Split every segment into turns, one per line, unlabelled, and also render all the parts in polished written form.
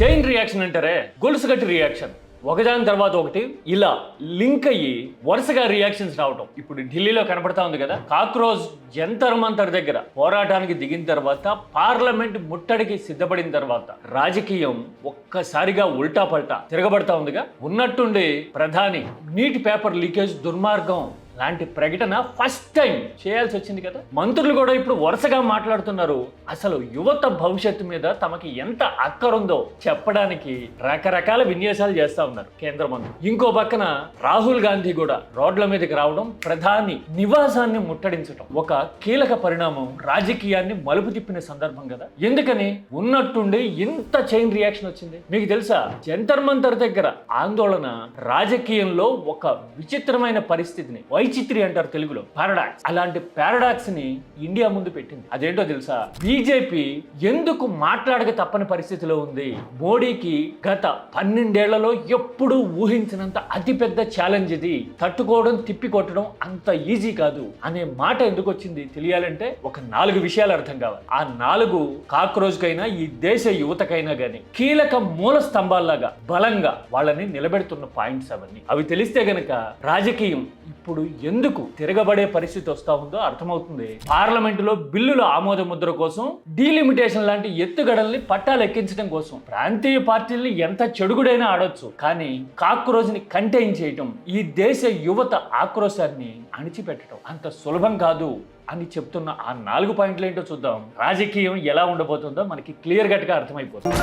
Chain reaction అంటారే, గొలుసుగట్టి reaction. ఒకదాని తర్వాత ఒకటి ఇలా లింక్ అయ్యి వరుసగా రియాక్షన్స్ రావటం ఇప్పుడు ఢిల్లీలో కనపడతా ఉంది కదా. కాక్రోజ్ జంతర్ మంతర్ దగ్గర పోరాటానికి దిగిన తర్వాత, పార్లమెంట్ ముట్టడికి సిద్ధపడిన తర్వాత రాజకీయం ఒక్కసారిగా ఉల్టా పల్టా తిరగబడతా ఉందిగా. ఉన్నట్టుండి ప్రధాని నీటి పేపర్ లీకేజ్ దుర్మార్గం లాంటి ప్రకటన ఫస్ట్ టైం చేయాల్సి వచ్చింది కదా. మంత్రులు కూడా ఇప్పుడు వరుసగా మాట్లాడుతున్నారు. అసలు యువత భవిష్యత్తు మీద తమకి ఎంత అక్కరుందో చెప్పడానికి రకరకాల విన్యాసాలు చేస్తా ఉన్నారు కేంద్ర మంత్రులు. ఇంకో పక్కన రాహుల్ గాంధీ కూడా రోడ్ల మీదకి రావడం, ప్రధాని నివాసాన్ని ముట్టడించడం ఒక కీలక పరిణామం, రాజకీయాన్ని మలుపు తిప్పిన సందర్భం కదా. ఎందుకని ఉన్నట్టుండి ఇంత చైన్ రియాక్షన్ వచ్చింది మీకు తెలుసా? జంతర్ మంతర్ దగ్గర ఆందోళన రాజకీయంలో ఒక విచిత్రమైన పరిస్థితిని, వైచిత్రి అంటారు తెలుగులో, పారాడాక్స్, అలాంటి పారాడాక్స్ ని ఇండియా ముందు పెట్టింది. అదేంటో తెలుసా? బీజేపీ ఎందుకు మాట్లాడక తప్పని పరిస్థితిలో ఉంది. మోడీకి గత 12 ఏళ్లలో ఎప్పుడూ ఊహించినంత అతిపెద్ద ఛాలెంజ్ ఇది. తట్టుకోవడం, తిప్పి కొట్టడం అంత ఈజీ కాదు అనే మాట ఎందుకు వచ్చింది తెలియాలంటే ఒక 4 విషయాలు అర్థం కావాలి. ఆ 4 కాక్రోజ్ కైనా ఈ దేశ యువతకైనా గానీ కీలక మూల స్తంభాల్లాగా బలంగా వాళ్ళని నిలబెడుతున్న పాయింట్స్ అవన్నీ. అవి తెలిస్తే గనక రాజకీయం ఇప్పుడు ఎందుకు తిరగబడే పరిస్థితి వస్తా ఉందో అర్థమవుతుంది. పార్లమెంటులో బిల్లుల ఆమోద ముద్ర కోసం, డీలిమిటేషన్ లాంటి ఎత్తుగడల్ని పట్టాలు ఎక్కించడం కోసం ప్రాంతీయ పార్టీల్ని ఎంత చెడుగుడైనా ఆడొచ్చు, కానీ కాక్రోజ్ ని కంటైన్ చేయటం, ఈ దేశ యువత ఆక్రోశాన్ని అణిచిపెట్టడం అంత సులభం కాదు అని చెప్తున్న ఆ 4 పాయింట్లు ఏంటో చూద్దాం. రాజకీయం ఎలా ఉండబోతుందో మనకి క్లియర్ కట్ గా అర్థమైపోతుంది.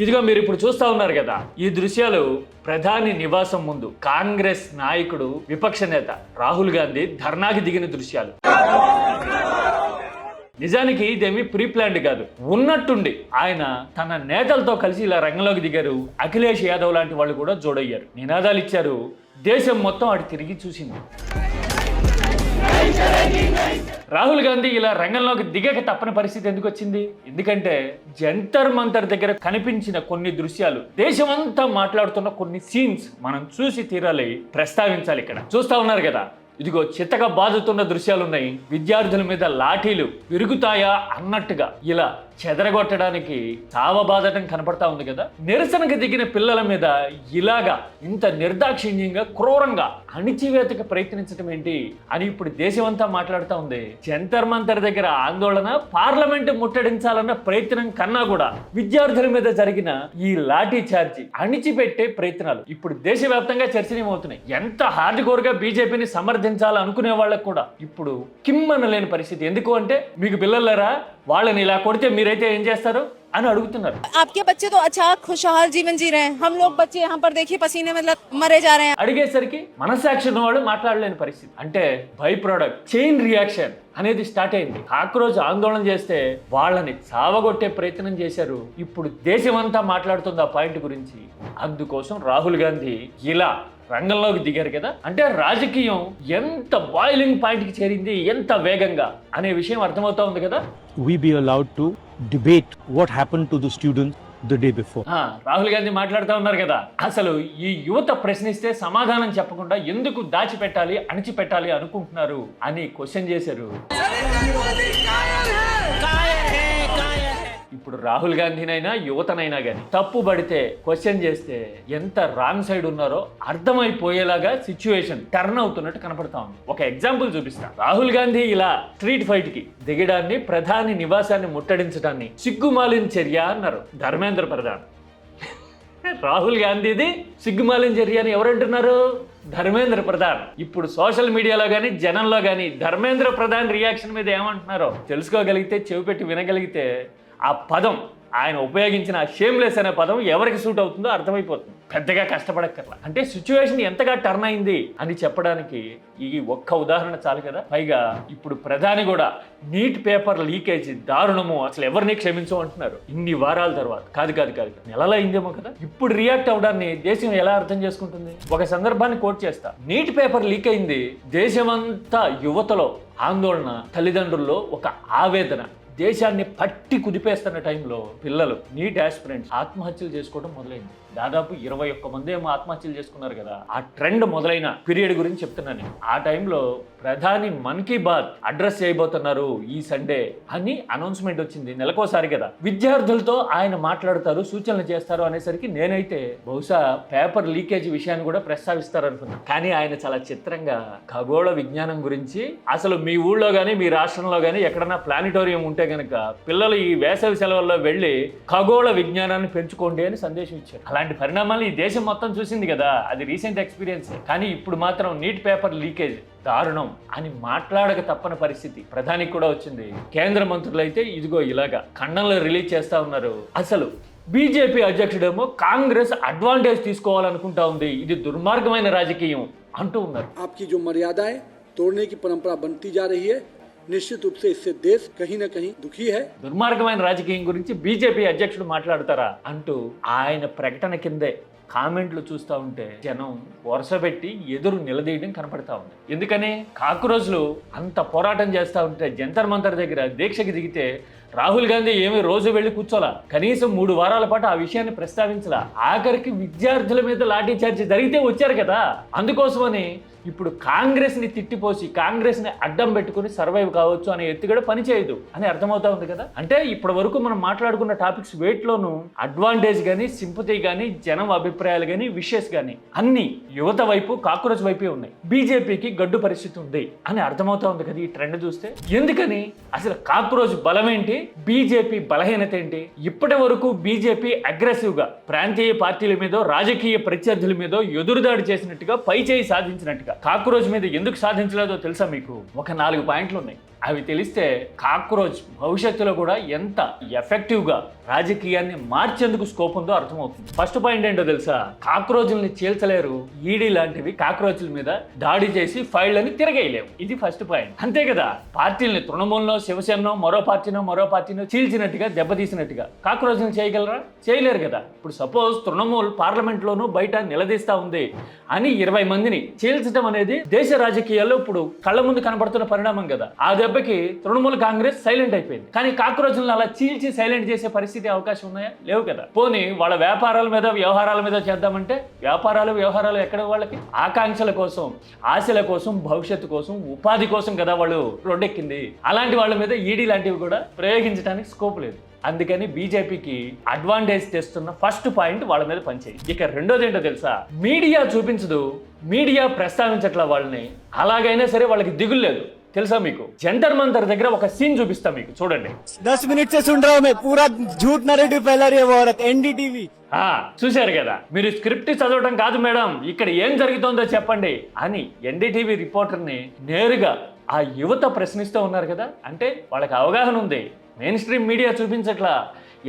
ఇదిగో మీరు ఇప్పుడు చూస్తా ఉన్నారు కదా, ఈ దృశ్యాలు ప్రధాని నివాసం ముందు కాంగ్రెస్ నాయకుడు, విపక్ష నేత రాహుల్ గాంధీ ధర్నాకి దిగిన దృశ్యాలు. నిజానికి ఇదేమి ప్రీ ప్లాన్డ్ కాదు. ఉన్నట్టుండి ఆయన తన నేతలతో కలిసి ఇలా రంగంలోకి దిగారు. అఖిలేష్ యాదవ్ లాంటి వాళ్ళు కూడా జోడయ్యారు, నినాదాలు ఇచ్చారు. దేశం మొత్తం అటు తిరిగి చూసింది. రాహుల్ గాంధీ ఇలా రంగంలోకి దిగక తప్పని పరిస్థితి ఎందుకు వచ్చింది? ఎందుకంటే జంతర్ మంతర్ దగ్గర కనిపించిన కొన్ని దృశ్యాలు, దేశమంతా మాట్లాడుతున్న కొన్ని సీన్స్ మనం చూసి తీరాలి, ప్రస్తావించాలి. ఇక్కడ చూస్తా ఉన్నారు కదా, ఇదిగో చిత్తగా బాదుతున్న దృశ్యాలు ఉన్నాయి. విద్యార్థుల మీద లాఠీలు విరుగుతాయా అన్నట్టుగా ఇలా చెదరగొట్టడానికి చావబాదటం కనపడతా ఉంది కదా. నిరసనకు దిగిన పిల్లల మీద ఇలాగా ఇంత నిర్దాక్షిణ్యంగా, క్రూరంగా అణిచివేతకు ప్రయత్నించడం ఏంటి అని ఇప్పుడు దేశమంతా మాట్లాడుతూ ఉంది. జంతర్ మంతర్ దగ్గర ఆందోళన, పార్లమెంటు ముట్టడించాలన్న ప్రయత్నం కన్నా కూడా విద్యార్థుల మీద జరిగిన ఈ లాఠీ చార్జీ, అణిచిపెట్టే ప్రయత్నాలు ఇప్పుడు దేశవ్యాప్తంగా చర్చనీయమవుతున్నాయి. ఎంత హార్డ్ కోర్ గా బీజేపీని సమర్థించాలనుకునే వాళ్ళకు కూడా ఇప్పుడు కిమ్మనలేని పరిస్థితి. ఎందుకు అంటే మీకు పిల్లలరా, వాళ్ళని ఇలా కొడితే మీరైతే ఏం చేస్తారు అని అడుగుతున్నారు.
आपके बच्चे तो अच्छा खुशहाल जीवन जी रहे हैं, हम लोग बच्चे यहाँ पर देखिए पसीने में मरे जा रहे हैं.
అడిగేసరికి మనసాక్షి ఉన్నవాడు మాట్లాడలేని పరిస్థితి. అంటే బై ప్రోడక్ట్ చైన్ రియాక్షన్ అనేది స్టార్ట్ అయింది. కాక్రోజ్ ఆందోళన చేస్తే వాళ్ళని చావగొట్టే ప్రయత్నం చేశారు. ఇప్పుడు దేశమంతా మాట్లాడుతుంది ఆ పాయింట్ గురించి. అందుకోసం రాహుల్ గాంధీ ఇలా రంగంలోకి దిగారు కదా. అంటే రాజకీయం ఎంత బాయిలింగ్ పాయింట్ కి చేరింది, ఎంత వేగంగా అనే విషయం అర్థమవుతా ఉంది కదా.
We be allowed to debate what happened to the students the day before.
Rahul Gandhi మాట్లాడుతూ ఉన్నారు కదా, అసలు ఈ యువత ప్రశ్నిస్తే సమాధానం చెప్పకుండా ఎందుకు దాచిపెట్టాలి, అణిచిపెట్టాలి అనుకుంటున్నారు అని క్వశ్చన్ చేశారు. ఇప్పుడు రాహుల్ గాంధీనైనా యువతనైనా కానీ తప్పు పడితే, క్వశ్చన్ చేస్తే ఎంత రాంగ్ సైడ్ ఉన్నారో అర్థమైపోయేలాగా సిచ్యువేషన్ టర్న్ అవుతున్నట్టు కనపడతా ఉంది. ఒక ఎగ్జాంపుల్ చూపిస్తా. రాహుల్ గాంధీ ఇలా స్ట్రీట్ ఫైట్ కి దిగడాన్ని, ప్రధాని నివాసాన్ని ముట్టడించడాన్ని సిగ్గుమాలిన చర్య అన్నారు ధర్మేంద్ర ప్రధాన్. రాహుల్ గాంధీది సిగ్గుమాలిన చర్య అని ఎవరంటున్నారు? ధర్మేంద్ర ప్రధాన్. ఇప్పుడు సోషల్ మీడియాలో కానీ జనంలో కానీ ధర్మేంద్ర ప్రధాన్ రియాక్షన్ మీద ఏమంటున్నారో తెలుసుకోగలిగితే, చెవి పెట్టి వినగలిగితే ఆ పదం, ఆయన ఉపయోగించిన షేమ్లెస్ అనే పదం ఎవరికి సూట్ అవుతుందో అర్థమైపోతుంది. పెద్దగా కష్టపడక్కర్లా. అంటే సిచ్యువేషన్ ఎంతగా టర్న్ అయింది అని చెప్పడానికి ఈ ఒక్క ఉదాహరణ చాలు కదా. పైగా ఇప్పుడు ప్రధాని కూడా నీట్ పేపర్ లీకేజ్ దారుణము, అసలు ఎవరిని క్షమించు అంటున్నారు. ఇన్ని వారాల తర్వాత, కాదు నెలల అయిందేమో కదా. ఇప్పుడు రియాక్ట్ అవడాన్ని దేశం ఎలా అర్థం చేసుకుంటుంది? ఒక సందర్భాన్ని కోట్ చేస్తా. నీట్ పేపర్ లీక్ అయింది, దేశమంతా యువతలో ఆందోళన, తల్లిదండ్రుల్లో ఒక ఆవేదన, దేశాన్ని పట్టి కుదిపేస్తున్న టైంలో పిల్లలు, నీట్ ఆస్పిరెంట్స్ ఆత్మహత్యలు చేసుకోవడం మొదలైంది. దాదాపు 21 మంది ఏమో ఆత్మహత్యలు చేసుకున్నారు కదా. ఆ ట్రెండ్ మొదలైన పీరియడ్ గురించి చెప్తున్నాను నేను. ఆ టైంలో ప్రధాని మన్ కీ బాత్ అడ్రస్ చేయబోతున్నారు ఈ సండే అని అనౌన్స్మెంట్ వచ్చింది. నెలకోసారి కదా. విద్యార్థులతో ఆయన మాట్లాడతారు, సూచనలు చేస్తారు అనేసరికి నేనైతే బహుశా పేపర్ లీకేజ్ విషయాన్ని కూడా ప్రస్తావిస్తారు అనుకున్నాను. కానీ ఆయన చాలా చిత్రంగా ఖగోళ విజ్ఞానం గురించి, అసలు మీ ఊళ్ళో కానీ మీ రాష్ట్రంలో కానీ ఎక్కడన్నా ప్లానిటోరియం ఉంటే కనుక పిల్లలు ఈ వేసవి సెలవుల్లో వెళ్ళి ఖగోళ విజ్ఞానాన్ని పెంచుకోండి అని సందేశం ఇచ్చారు. అలాంటి పరిణామాలు ఈ దేశం మొత్తం చూసింది కదా. అది రీసెంట్ ఎక్స్పీరియన్స్. కానీ ఇప్పుడు మాత్రం నీట్ పేపర్ లీకేజ్ దారుణం అని మాట్లాడక తప్పని పరిస్థితి ప్రధానికి కూడా వచ్చింది. కేంద్ర మంత్రులు అయితే ఇదిగో ఇలాగా ఖండంలో రిలీజ్ చేస్తా ఉన్నారు. అసలు బీజేపీ అధ్యక్షుడేమో కాంగ్రెస్ అడ్వాంటేజ్ తీసుకోవాలనుకుంటా ఉంది, ఇది దుర్మార్గమైన రాజకీయం అంటూ ఉన్నారు.
आपकी जो मर्यादाएं तोड़ने की परंपरा बनती जा रही है, निश्चित रूप से इससे देश कहीं न कहीं दुखी है.
దుర్మార్గమైన రాజకీయం గురించి బీజేపీ అధ్యక్షుడు మాట్లాడతారా అంటూ ఆయన ప్రకటన కిందే కామెంట్లు చూస్తూ ఉంటే జనం వరుస పెట్టి ఎదురు నిలదీయడం కనపడతా ఉంది. ఎందుకని కాక్రోజ్లు అంత పోరాటం చేస్తూ ఉంటే జంతర్ మంతర్ దగ్గర దీక్షకి దిగితే రాహుల్ గాంధీ ఏమీ రోజు వెళ్ళి కూర్చోలా, కనీసం 3 వారాల పాటు ఆ విషయాన్ని ప్రస్తావించలా. ఆఖరికి విద్యార్థుల మీద లాఠీ చార్జ్ జరిగితే వచ్చారు కదా. అందుకోసమని ఇప్పుడు కాంగ్రెస్ ని తిట్టిపోసి కాంగ్రెస్ ని అడ్డం పెట్టుకుని సర్వైవ్ కావచ్చు అనే ఎత్తుగడ పనిచేయదు అని అర్థమవుతా ఉంది కదా. అంటే ఇప్పటి వరకు మనం మాట్లాడుకున్న టాపిక్స్ వేట్లోనూ అడ్వాంటేజ్ కానీ, సింపతి కానీ, జనం అభిప్రాయాలు కానీ, విషెస్ కానీ అన్ని యువత వైపు కాక్రోచ్ వైపే ఉన్నాయి. బీజేపీకి గడ్డు పరిస్థితి ఉంది అని అర్థమవుతా ఉంది కదా ఈ ట్రెండ్ చూస్తే. ఎందుకని అసలు కాక్రోచ్ బలం ఏంటి, బీజేపీ బలహీనత ఏంటి? ఇప్పటి వరకు బీజేపీ అగ్రెసివ్ గా ప్రాంతీయ పార్టీల మీద, రాజకీయ ప్రత్యర్థుల మీద ఎదురుదాడి చేసినట్టుగా, పైచేయి సాధించినట్టుగా కాక్రోచ్ మీద ఎందుకు సాధించలేదో తెలుసా మీకు? ఒక 4 పాయింట్లు ఉన్నాయి. అవి తెలిస్తే కాక్రోచ్ భవిష్యత్తులో కూడా ఎంత ఎఫెక్టివ్గా రాజకీయాన్ని మార్చేందుకు స్కోప్ ఉందో అర్థమవుతుంది. ఫస్ట్ పాయింట్ ఏంటో తెలుసా? కాక్రోచ్ల్ని చీల్చలేరు. ఈడీ లాంటివి కాక్రోచ్ల మీద దాడి చేసి ఫైళ్ళని తిరగేయలేవు. ఇది ఫస్ట్ పాయింట్. అంతే కదా, పార్టీలని తృణమూలనో, శివసేనో, మరో పార్టీనో చీల్చినట్టుగా, దెబ్బతీసినట్టుగా కాక్రోచ్ని చేయగలరా? చేయలేరు కదా. ఇప్పుడు సపోజ్ తృణమూల్ పార్లమెంట్లోనూ బయట నిలదీస్తా ఉంది అని 20 మందిని చీల్చడం అనేది దేశ రాజకీయాల్లో ఇప్పుడు కళ్ళ ముందు కనబడుతున్న పరిణామం కదా. ఆ దెబ్బకి తృణమూల్ కాంగ్రెస్ సైలెంట్ అయిపోయింది. కానీ కాక్రోచ్లను అలా చీల్చి సైలెంట్ చేసే పరిస్థితి అవకాశం ఉన్నాయా? లేవు కదా. పోనీ వాళ్ళ వ్యాపారాల మీద, వ్యవహారాల మీద చేద్దామంటే వ్యవహారాలు ఎక్కడ? వాళ్ళకి ఆకాంక్షల కోసం, ఆశల కోసం, భవిష్యత్తు కోసం, ఉపాధి కోసం కదా వాళ్ళు రోడ్డెక్కింది. అలాంటి వాళ్ళ మీద ఈడీ లాంటివి కూడా ప్రయోగించడానికి స్కోప్ లేదు. అందుకని బీజేపీకి అడ్వాంటేజ్ తెస్తున్న ఫస్ట్ పాయింట్ వాళ్ళ మీద పనిచేయి. ఇక రెండోది ఏంటో తెలుసా? మీడియా చూపించదు, మీడియా ప్రస్తావించట్ల వాళ్ళని. అలాగైనా సరే వాళ్ళకి దిగులు లేదు. తెలుసా మీకు? జంతర్ మంతర్ దగ్గర ఒక సీన్ చూపిస్తా మీకు, చూడండి.
10 मिनट से सुन रहा हूँ मैं, पूरा झूठ नैरेटिव फैला रही है वो औरत. एनडीटीवी
చూశారు కదా. మీరు స్క్రిప్ట్ చదవడం కాదు మేడం, ఇక్కడ ఏం జరుగుతుందో చెప్పండి అని ఎన్డీటీవీ రిపోర్టర్ని నేరుగా ఆ యువత ప్రశ్నిస్తూ ఉన్నారు కదా. అంటే వాళ్ళకి అవగాహన ఉంది. మెయిన్ స్ట్రీమ్ మీడియా చూపించట్లా,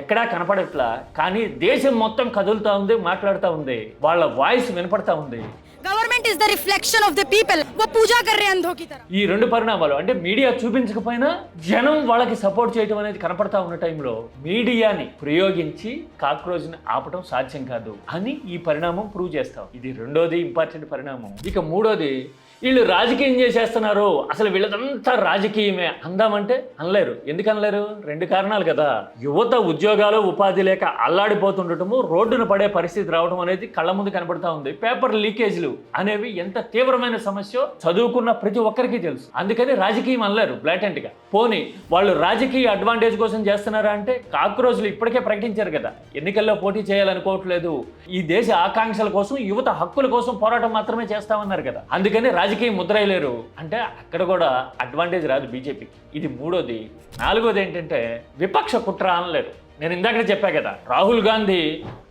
ఎక్కడా కనపడట్లా, కానీ దేశం మొత్తం కదులుతా ఉంది, మాట్లాడుతూ ఉంది, వాళ్ళ వాయిస్ వినపడతా ఉంది.
Government is the reflection of the people. वो पूजा कर रहे हैं अंधों की तरह.
ఈ 2 పరిణామాలు, అంటే మీడియా చూపించకపోయినా జనం వాళ్ళకి సపోర్ట్ చేయడం అనేది కనపడతా ఉన్న టైంలో మీడియాని ప్రయోగించి కాక్రోచ్ని ఆపడం సాధ్యం కాదు అని ఈ పరిణామం ప్రూవ్ చేస్తాం. ఇది రెండోది ఇంపార్టెంట్ పరిణామం. ఇక మూడోది, వీళ్ళు రాజకీయం చేసేస్తున్నారు, అసలు వీళ్ళదంతా రాజకీయమే అందామంటే అనలేరు. ఎందుకు అనలేరు? 2 కారణాలు కదా. యువత ఉద్యోగాలు, ఉపాధి లేక అల్లాడిపోతుండటము, రోడ్డున పడే పరిస్థితి రావడం అనేది కళ్ళ ముందు కనపడతా ఉంది. పేపర్ లీకేజ్లు అనేవి ఎంత తీవ్రమైన సమస్య చదువుకున్న ప్రతి ఒక్కరికి తెలుసు. అందుకని రాజకీయం అనలేరు బ్లాటెంట్ గా. పోనీ వాళ్ళు రాజకీయ అడ్వాంటేజ్ కోసం చేస్తున్నారా అంటే, కాక్రోచ్లు ఇప్పటికే ప్రకటించారు కదా ఎన్నికల్లో పోటీ చేయాలనుకోవట్లేదు, ఈ దేశ ఆకాంక్షల కోసం, యువత హక్కుల కోసం పోరాటం మాత్రమే చేస్తామన్నారు కదా. అందుకని రాజకీయ ముద్ర వేయలేరు. అంటే అక్కడ కూడా అడ్వాంటేజ్ రాదు బీజేపీకి. ఇది మూడోది. నాలుగోది ఏంటంటే విపక్ష కుట్ర అనలేరు. నేను ఇందాక చెప్పా కదా, రాహుల్ గాంధీ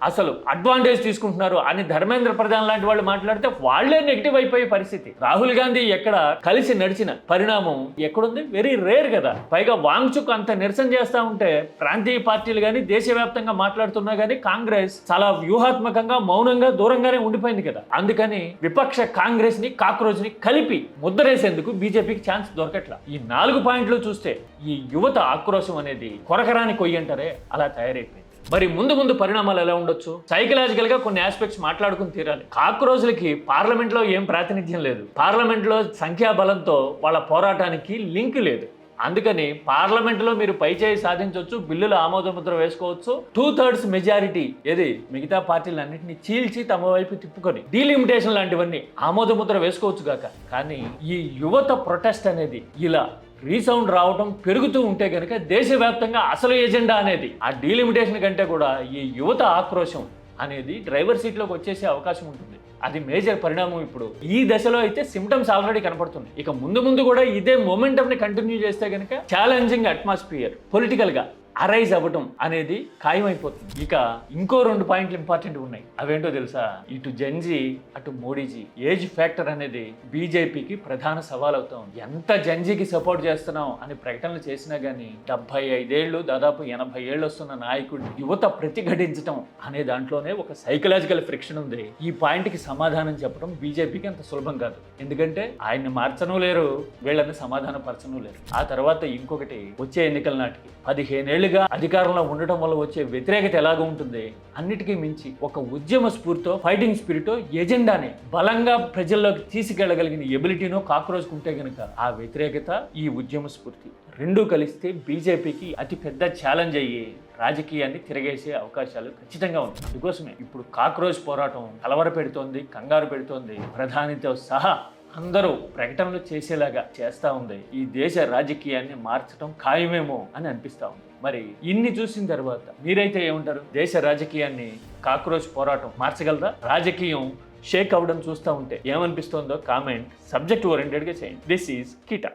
అసలు అడ్వాంటేజ్ తీసుకుంటున్నారు అని ధర్మేంద్ర ప్రధాన్ లాంటి వాళ్ళు మాట్లాడితే వాళ్లే నెగిటివ్ అయిపోయే పరిస్థితి. రాహుల్ గాంధీ ఎక్కడ కలిసి నడిచిన పరిణామం ఎక్కడుంది? వెరీ రేర్ కదా. పైగా వాంగ్చుక్ అంత నిరసన చేస్తా ఉంటే ప్రాంతీయ పార్టీలు కానీ, దేశవ్యాప్తంగా మాట్లాడుతున్నా కానీ కాంగ్రెస్ చాలా వ్యూహాత్మకంగా, మౌనంగా, దూరంగానే ఉండిపోయింది కదా. అందుకని విపక్ష కాంగ్రెస్ ని, కాక్రోచ్ ని కలిపి ముద్రేసేందుకు బీజేపీకి ఛాన్స్ దొరకట్లా. ఈ 4 పాయింట్లు చూస్తే ఈ యువత ఆక్రోశం అనేది కొరకరాని కొయ్యి అంటారే, అలా తయారైపోయింది. మరి ముందు పరిణామాలు ఎలా ఉండొచ్చు? సైకలాజికల్ గా కొన్ని ఆస్పెక్ట్స్ మాట్లాడుకుని తీరాలి. కాక్రోచ్లకి పార్లమెంట్ లో ఏం ప్రాతినిధ్యం లేదు. పార్లమెంట్ లో సంఖ్యాబలంతో వాళ్ళ పోరాటానికి లింక్ లేదు. అందుకని పార్లమెంట్లో మీరు పైచేయి సాధించవచ్చు, బిల్లులు ఆమోదముద్ర వేసుకోవచ్చు. 2/3 మెజారిటీ ఏది మిగతా పార్టీలన్నింటినీ చీల్చి తమ వైపు తిప్పుకొని డీలిమిటేషన్ లాంటివన్నీ ఆమోదముద్ర వేసుకోవచ్చు గాక. కానీ ఈ యువత ప్రొటెస్ట్ అనేది ఇలా రీసౌండ్ రావడం పెరుగుతూ ఉంటే కనుక దేశవ్యాప్తంగా అసలు ఎజెండా అనేది ఆ డీలిమిటేషన్ కంటే కూడా ఈ యువత ఆక్రోశం అనేది డ్రైవర్ సీట్లోకి వచ్చేసే అవకాశం ఉంటుంది. అది మేజర్ పరిణామం. ఇప్పుడు ఈ దశలో అయితే సిమ్టమ్స్ ఆల్రెడీ కనపడుతుంది. ఇక ముందు కూడా ఇదే మొమెంటమ్ని కంటిన్యూ చేస్తే కనుక ఛాలెంజింగ్ అట్మాస్ఫియర్ పొలిటికల్గా అరైజ్ అవ్వటం అనేది ఖాయమైపోతుంది. ఇక ఇంకో 2 పాయింట్లు ఇంపార్టెంట్ ఉన్నాయి. అవేంటో తెలుసా? ఇటు జెన్జీ అటు మోడీజీ ఏజ్ ఫ్యాక్టర్ అనేది బీజేపీకి ప్రధాన సవాల్ అవుతా ఉంది. ఎంత జెన్జీకి సపోర్ట్ చేస్తున్నాం అని ప్రకటనలు చేసినా గానీ 75 ఏళ్ళు దాదాపు 80 ఏళ్ళు వస్తున్న నాయకుడు యువత ప్రతిఘటించడం అనే దాంట్లోనే ఒక సైకలాజికల్ ఫ్రిక్షన్ ఉంది. ఈ పాయింట్కి సమాధానం చెప్పడం బీజేపీకి అంత సులభం కాదు. ఎందుకంటే ఆయన్ని మార్చను లేరు, వీళ్ళని సమాధానపరచను లేరు. ఆ తర్వాత ఇంకొకటి, వచ్చే ఎన్నికల నాటికి 15 ఏళ్ళుగా అధికారంలో ఉండటం వల్ల వచ్చే వ్యతిరేకత ఎలాగ ఉంటుంది, అన్నిటికీ మించి ఒక ఉద్యమ స్ఫూర్తితో ఫైటింగ్ స్పిరిటో ఎజెండాని బలంగా ప్రజల్లోకి తీసుకెళ్లగలిగిన ఎబిలిటీనో కాక్రోజ్కి ఉంటే గనుక ఆ వ్యతిరేకత ఈ ఉద్యమ స్ఫూర్తి రెండూ కలిస్తే బీజేపీకి అతి పెద్ద ఛాలెంజ్ అయ్యి రాజకీయాన్ని తిరగేసే అవకాశాలు ఖచ్చితంగా ఉన్నాయి. అందుకోసమే ఇప్పుడు కాక్రోజ్ పోరాటం కలవర పెడుతోంది, కంగారు పెడుతోంది. ప్రధానితో సహా అందరూ ప్రకటనలు చేసేలాగా చేస్తూ ఉంది. ఈ దేశ రాజకీయాన్ని మార్చడం ఖాయమేమో అని అనిపిస్తూ ఉంది. మరి ఇన్ని చూసిన తర్వాత మీరైతే ఏమంటారు? దేశ రాజకీయాన్ని కాక్రోచ్ పోరాటం మార్చగలరా? రాజకీయం షేక్ అవ్వడం చూస్తూ ఉంటే ఏమనిపిస్తోందో కామెంట్ సబ్జెక్ట్ ఓరియంటెడ్గా చేయండి. This is కిటా.